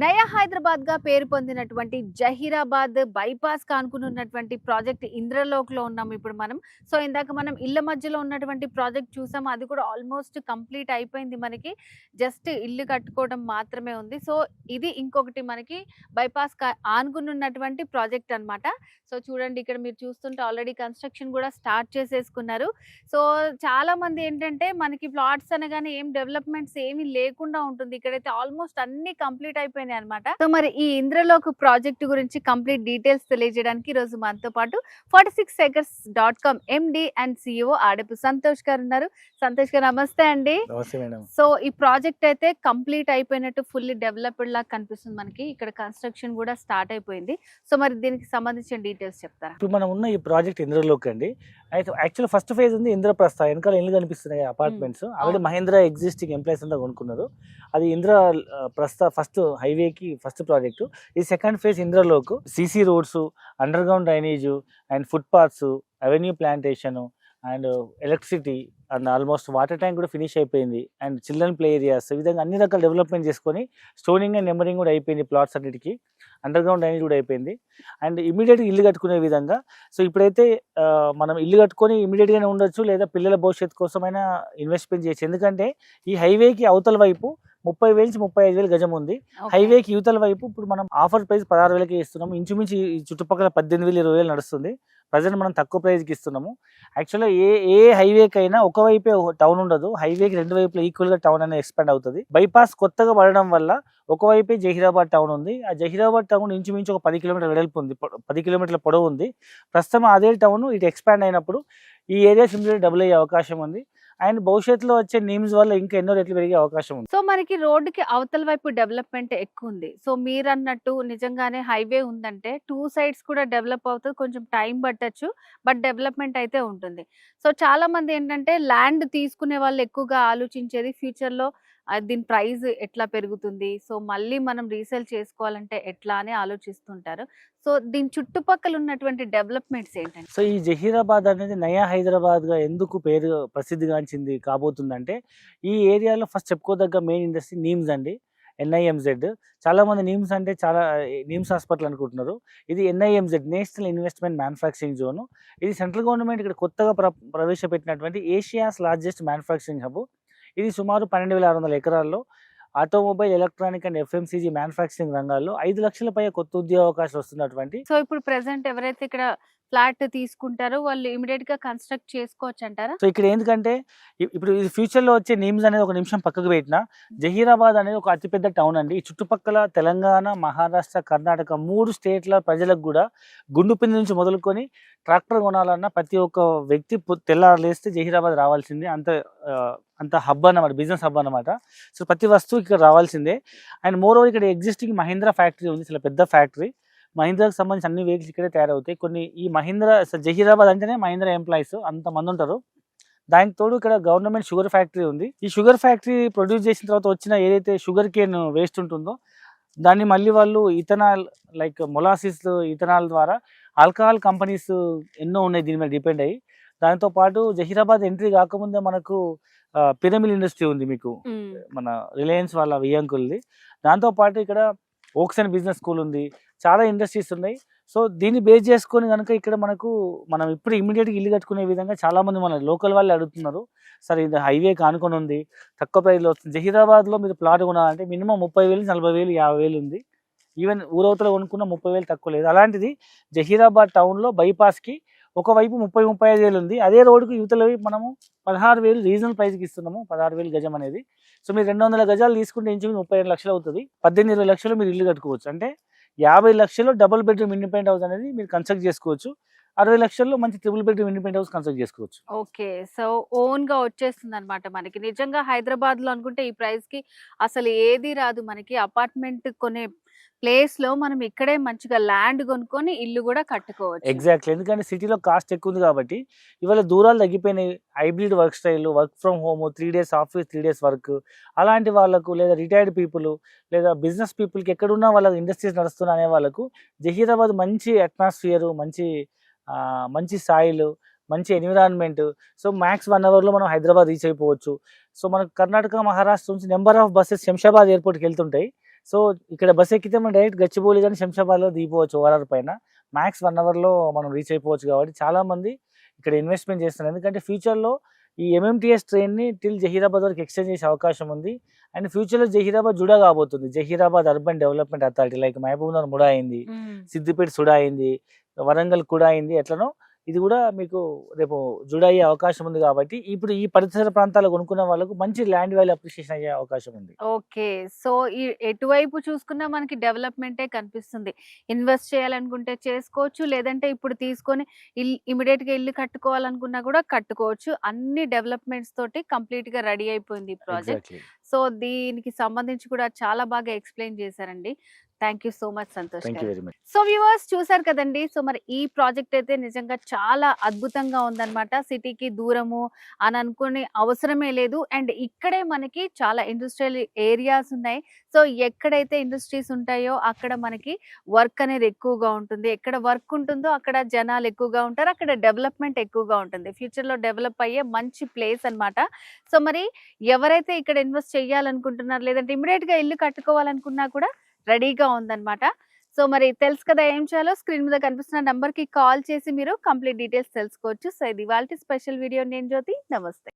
నయా హైదరాబాద్ గా పేరు పొందినటువంటి జహీరాబాద్ బైపాస్ కానుకున్నటువంటి ప్రాజెక్ట్ ఇంద్రలోక్ లో ఉన్నాం ఇప్పుడు మనం. సో ఇందాక మనం ఇళ్ళ మధ్యలో ఉన్నటువంటి ప్రాజెక్ట్ చూసాం, అది కూడా ఆల్మోస్ట్ కంప్లీట్ అయిపోయింది. మనకి జస్ట్ ఇల్లు కట్టుకోవడం మాత్రమే ఉంది. సో ఇది ఇంకొకటి మనకి బైపాస్ ఆనుకున్నటువంటి ప్రాజెక్ట్ అన్నమాట. సో చూడండి, ఇక్కడ మీరు చూస్తుంటే ఆల్రెడీ కన్స్ట్రక్షన్ కూడా స్టార్ట్ చేసేసుకున్నారు. సో చాలా మంది ఏంటంటే మనకి ప్లాట్స్ అనగానే ఏం డెవలప్మెంట్స్ ఏమీ లేకుండా ఉంటుంది. ఇక్కడైతే ఆల్మోస్ట్ అన్ని కంప్లీట్ అయిపోయినాయి అన్నమాట. సో మరి ఈ ఇంద్రలోక్ ప్రాజెక్ట్ గురించి కంప్లీట్ డీటెయిల్స్ తెలియజేయడానికి ఈ రోజు మనతో పాటు 46acres.com MD and CEO Adapu Santosh గారు ఉన్నారు. సంతోష్ గారు నమస్తే అండి. నమస్తే మేడం. సో ఈ ప్రాజెక్ట్ అయితే కంప్లీట్ అయిపోయినట్టు ఫుల్లీ డెవలప్డ్ లాగా కనిపిస్తుంది మనకి. ఇక్కడ కన్స్ట్రక్షన్ కూడా స్టార్ట్ అయిపోయింది. సో మరి దీనికి సంబంధించిన డీటెయిల్స్ చెప్తారా? ఇప్పుడు మనం ఉన్న ఈ ప్రాజెక్ట్ ఇంద్రలోక్ అండి. అయితే యాక్చువల్ ఫస్ట్ ఫేజ్ ఉంది ఇంద్రప్రస్థ. వెనకాల ఇల్లు కనిపిస్తున్నాయి apartments. Already Mahendra existing employees అంతా కొనుక్కున్నారు. అది ఇంద్ర ప్రస్థ ఫస్ట్ హైవేకి ఫస్ట్ ప్రాజెక్టు. ఈ second phase Indralok. CC roads, underground drainage and footpaths, avenue plantation and electricity and almost water tank కూడా ఫినిష్ అయిపోయింది. అండ్ చిల్డ్రన్ ప్లే ఏరియాస్, ఈ విధంగా అన్ని రకాల డెవలప్మెంట్ చేసుకొని స్టోనింగ్ అండ్ నెంబరింగ్ కూడా అయిపోయింది. ప్లాట్స్ అన్నిటికీ అండర్ గ్రౌండ్ డ్రైనేజ్ కూడా అయిపోయింది. అండ్ ఇమీడియట్గా ఇల్లు కట్టుకునే విధంగా. సో ఇప్పుడైతే మనం ఇల్లు కట్టుకొని ఇమీడియట్గానే ఉండొచ్చు, లేదా పిల్లల భవిష్యత్తు కోసమైనా ఇన్వెస్ట్మెంట్ చేయొచ్చు. ఎందుకంటే ఈ హైవేకి అవతల వైపు 30,000 నుంచి 35,000 గజం ఉంది. హైవేకి యువతల వైపు ఇప్పుడు మనం ఆఫర్ ప్రైస్ 16,000కి ఇస్తున్నాము. ఇంచుమించి ఈ చుట్టుపక్కల 18,000 20,000 నడుస్తుంది. ప్రజెంట్ మనం తక్కువ ప్రైస్కి ఇస్తున్నాము. యాక్చువల్గా ఏ హైవేకైనా ఒకవైపే టౌన్ ఉండదు. హైవేకి రెండు వైపులా ఈక్వల్గా టౌన్ అనేది ఎక్స్పాండ్ అవుతుంది. బైపాస్ కొత్తగా పడడం వల్ల ఒకవైపే జహీరాబాద్ టౌన్ ఉంది. ఆ జహీరాబాద్ టౌన్ ఇంచుమించు ఒక 10 కిలోమీటర్ల వెడల్పు ఉంది, 10 కిలోమీటర్ల పొడవు ఉంది. ప్రస్తుతం అదే టౌన్ ఇటు ఎక్స్పాండ్ అయినప్పుడు ఈ ఏరియా సిమిలర్ డబుల్ అయ్యే అవకాశం ఉంది. అండ్ భవిష్యత్తులో వచ్చే నీమ్స్ వల్ల ఇంకా ఎన్నో రెట్లు పెరిగే అవకాశం ఉంది. సో మనకి రోడ్డుకి అవతల వైపు డెవలప్మెంట్ ఎక్కువ ఉంది. సో మీరు అన్నట్టు నిజంగానే హైవే ఉందంటే టూ సైడ్స్ కూడా డెవలప్ అవుతుంది. కొంచెం టైం పట్టచ్చు, బట్ డెవలప్మెంట్ అయితే ఉంటుంది. సో చాలా మంది ఏంటంటే ల్యాండ్ తీసుకునే వాళ్ళు ఎక్కువగా ఆలోచించేది ఫ్యూచర్ లో దీని ప్రైస్ ఎట్లా పెరుగుతుంది, సో మళ్ళీ మనం రీసేల్ చేసుకోవాలంటే ఎట్లా అని ఆలోచిస్తుంటారు. సో దీని చుట్టుపక్కల ఉన్నటువంటి డెవలప్మెంట్స్ ఏంటంటే, సో ఈ జహీరాబాద్ అనేది నయా హైదరాబాద్ గా ఎందుకు పేరు ప్రసిద్ధిగాంచింది కాబోతుందంటే, ఈ ఏరియాలో ఫస్ట్ చెప్పుకోదగ్గ మెయిన్ ఇండస్ట్రీ నీమ్స్ అండి. NIMZ. చాలా మంది నీమ్స్ అంటే చాలా నీమ్స్ హాస్పిటల్ అనుకుంటున్నారు. ఇది NIMZ, national investment manufacturing zone. ఇది సెంట్రల్ గవర్నమెంట్ ఇక్కడ కొత్తగా ప్రవేశపెట్టినటువంటి ఏషియాస్ లార్జెస్ట్ మ్యానుఫ్యాక్చరింగ్ హబ్. ఇది సుమారు 12,600 ఎకరాల్లో automobile, electronic and FMCG manufacturing రంగాల్లో 5 లక్షల పై కొత్త ఉద్యోగ అవకాశాలు వస్తున్నటువంటి. సో ఇప్పుడు ప్రెసెంట్ ఎవరైతే ఇక్కడ ఫ్లాట్ తీసుకుంటారో వాళ్ళు ఇమీడియట్ గా కన్స్ట్రక్ట్ చేసుకోవచ్చు అంటారా? సో ఇక్కడ ఎందుకంటే ఇప్పుడు ఇది ఫ్యూచర్లో వచ్చే నీమ్స్ అనేది ఒక నిమిషం పక్కకు పెట్టిన, జహీరాబాద్ అనేది ఒక అతిపెద్ద టౌన్ అండి. ఈ చుట్టుపక్కల తెలంగాణ, మహారాష్ట్ర, కర్ణాటక 3 స్టేట్ల ప్రజలకు కూడా గుండుపిండి నుంచి మొదలుకొని ట్రాక్టర్ కొనాలన్న ప్రతి ఒక్క వ్యక్తి తెల్లారలేస్తే జహీరాబాద్ రావాల్సిందే. అంత హబ్ అన్నమాట, బిజినెస్ హబ్ అన్నమాట. సో ప్రతి వస్తువు ఇక్కడ రావాల్సిందే. అండ్ మోర్ ఓవర్ ఇక్కడ ఎగ్జిస్టింగ్ మహీంద్రా ఫ్యాక్టరీ ఉంది, చాలా పెద్ద ఫ్యాక్టరీ. మహీంద్రాకి సంబంధించి అన్ని వెహికల్స్ ఇక్కడే తయారవుతాయి. కొన్ని ఈ మహీంద్రా జహీరాబాద్ అంటేనే మహీంద్రా ఎంప్లాయీస్ అంతమంది ఉంటారు. దానికి తోడు ఇక్కడ గవర్నమెంట్ షుగర్ ఫ్యాక్టరీ ఉంది. ఈ షుగర్ ఫ్యాక్టరీ ప్రొడ్యూస్ చేసిన తర్వాత వచ్చిన ఏదైతే షుగర్ కేన్ వేస్ట్ ఉంటుందో దాన్ని మళ్ళీ వాళ్ళు ఇథనాల్, లైక్ మొలాసిస్, ఇథనాల్ ద్వారా ఆల్కహాల్ కంపెనీస్ ఎన్నో ఉన్నాయి దీని మీద డిపెండ్ అయ్యి. దాంతో పాటు జహీరాబాద్ ఎంట్రీ కాకముందే మనకు పిరమిల్ ఇండస్ట్రీ ఉంది, మీకు మన రిలయన్స్ వాళ్ళ వియంకుల్ది. దాంతోపాటు ఇక్కడ ఓక్సన్ బిజినెస్ స్కూల్ ఉంది, చాలా ఇండస్ట్రీస్ ఉన్నాయి. సో దీన్ని బేస్ చేసుకొని కనుక ఇక్కడ మనం ఇప్పుడు ఇమీడియట్గా ఇల్లు కట్టుకునే విధంగా చాలా మంది మన లోకల్ వాళ్ళు అడుగుతున్నారు. సరే ఇది హైవే కానుకొని ఉంది, తక్కువ ప్రైస్లో వస్తుంది. జహీరాబాద్లో మీరు ప్లాట్ కొనాలంటే మినిమం 30,000, 40,000, 50,000 ఉంది. ఈవెన్ ఊరవతలో కొనుక్కున్న 30,000 తక్కువ లేదు. అలాంటిది జహీరాబాద్ టౌన్లో బైపాస్కి ఒకవైపు 30,000-35,000 ఉంది. అదే రోడ్డుకు యువతల వైపు మనము 16,000 రీజనల్ ప్రైస్కి ఇస్తున్నాము, 16,000 గజం అనేది. సో మీరు 200 గజాలు తీసుకుంటే ఇంచుమించు 32 లక్షలు అవుతుంది. 18-20 లక్షలు మీరు ఇల్లు కట్టుకోవచ్చు. అంటే 50 లక్షలు డబుల్ బెడ్రూమ్ ఇండిపెండెంట్ హౌస్ అనేది మీరు కన్స్ట్రక్ట్ చేసుకోవచ్చు. 60 లక్షల్లో మంచి triple bedroom independent house construct చేసుకోవచ్చు. ఓకే. సో ఓన్ గా వచ్చేస్తుంది అనమాట మనకి. నిజంగా హైదరాబాద్ లో అనుకుంటే ఈ ప్రైస్ కి అసలు ఏది రాదు మనకి. అపార్ట్మెంట్ కొనే ప్లేస్ లో మనం ఇక్కడే మంచిగా ల్యాండ్ కొనుక్కొని ఇల్లు కూడా కట్టుకోవచ్చు. ఎగ్జాక్ట్లీ, ఎందుకంటే సిటీలో కాస్ట్ ఎక్కువ ఉంది కాబట్టి ఇవాళ దూరాలు తగ్గిపోయినాయి. Hybrid work style, work from home, 3 days office, 3 days work, అలాంటి వాళ్ళకు, లేదా రిటైర్డ్ పీపుల్, లేదా బిజినెస్ పీపుల్కి ఎక్కడున్నా వాళ్ళకి ఇండస్ట్రీస్ నడుస్తున్నా అనే వాళ్ళకు జహీరాబాద్ మంచి అట్మాస్ఫియర్, మంచి సాయిల్, మంచి ఎన్విరాన్మెంట్. సో మ్యాక్స్ 1 అవర్లో మనం హైదరాబాద్ రీచ్ అయిపోవచ్చు. సో మనకు కర్ణాటక, మహారాష్ట్ర నుంచి నెంబర్ ఆఫ్ బస్సెస్ శంషాబాద్ ఎయిర్పోర్ట్కి వెళ్తుంటాయి. సో ఇక్కడ బస్ ఎక్కితే మనం డైరెక్ట్ గచ్చిబౌలి కానీ శంషాబాద్లో దిగిపోవచ్చు ఓఆర్ఆర్ పైన. మ్యాక్స్ 1 అవర్లో మనం రీచ్ అయిపోవచ్చు కాబట్టి చాలామంది ఇక్కడ ఇన్వెస్ట్మెంట్ చేస్తున్నారు. ఎందుకంటే ఫ్యూచర్లో ఈ ఎంఎంటీఎస్ ట్రైన్ని టిల్ జహీరాబాద్ వరకు ఎక్స్టెండ్ చేసే అవకాశం ఉంది. అండ్ ఫ్యూచర్లో జహీరాబాద్ జుడా కాబోతుంది. Zaheerabad urban development authority, like Mahabubnagar MUDA అయింది, సిద్దిపేట సుడా అయింది, వరంగల్ కూడా అయింది. ఎట్లనో ఇది కూడా మీకు రేపు జుడా అయ్యే అవకాశం ఉంది. కాబట్టి ఇప్పుడు ఈ పరిసర ప్రాంతాలు కొనుక్కున్న వాళ్ళకు మంచి ల్యాండ్ వాల్యూ అప్రిషియేషన్ అయ్యే అవకాశం ఉంది. ఓకే. సో, ఎటువైపు చూసుకున్నా మనకి డెవలప్‌మెంటే కనిపిస్తుంది. ఇన్వెస్ట్ చేయాలనుకుంటే చేసుకోవచ్చు. లేదంటే ఇప్పుడు తీసుకొని ఇమ్మీడియేట్‌గా ఇల్లు కట్టుకోవాలనుకున్నా కూడా కట్టుకోవచ్చు. అన్ని డెవలప్‌మెంట్స్ తోటి కంప్లీట్‌గా రెడీ అయిపోయింది ఈ ప్రాజెక్ట్. ఎగ్జాక్ట్లీ. సో, దీనికి సంబంధించి కూడా చాలా బాగా ఎక్స్‌ప్లెయిన్ చేశారండి. Thank you so much Santosh thank you గారు. Very much. సో, వ్యూవర్స్ చూసారు కదండీ. సో, మరి ఈ ప్రాజెక్ట్ అయితే నిజంగా చాలా అద్భుతంగా ఉందన్నమాట. సిటీకి దూరము అని అనుకునే అవసరమే లేదు. అండ్ ఇక్కడే మనకి చాలా ఇండస్ట్రియల్ ఏరియాస్ ఉన్నాయి. సో, ఎక్కడైతే ఇండస్ట్రీస్ ఉంటాయో అక్కడ మనకి వర్క్ అనేది ఎక్కువగా ఉంటుంది. ఎక్కడ వర్క్ ఉంటుందో అక్కడ జనాలు ఎక్కువగా ఉంటారు. అక్కడ డెవలప్‌మెంట్ ఎక్కువగా ఉంటుంది. ఫ్యూచర్‌లో డెవలప్ అయ్యే మంచి ప్లేస్ అన్నమాట. సో, మరి ఎవరైతే ఇక్కడ ఇన్వెస్ట్ చేయాలనుకుంటున్నారో లేదంటే ఇమ్మీడియేట్‌గా ఇల్లు కట్టుకోవాలనుకున్నా కూడా రెడీగా ఉందన్నమాట. సో, మరి తెలుసు కదా ఏం చేయాలో. స్క్రీన్ మీద కనిపిస్తున్న నంబర్‌కి కాల్ చేసి మీరు కంప్లీట్ డీటెయిల్స్ తెలుసుకోవచ్చు. సో, ఇది ఇవాల్టి స్పెషల్ వీడియో. నేను జ్యోతి. నమస్తే.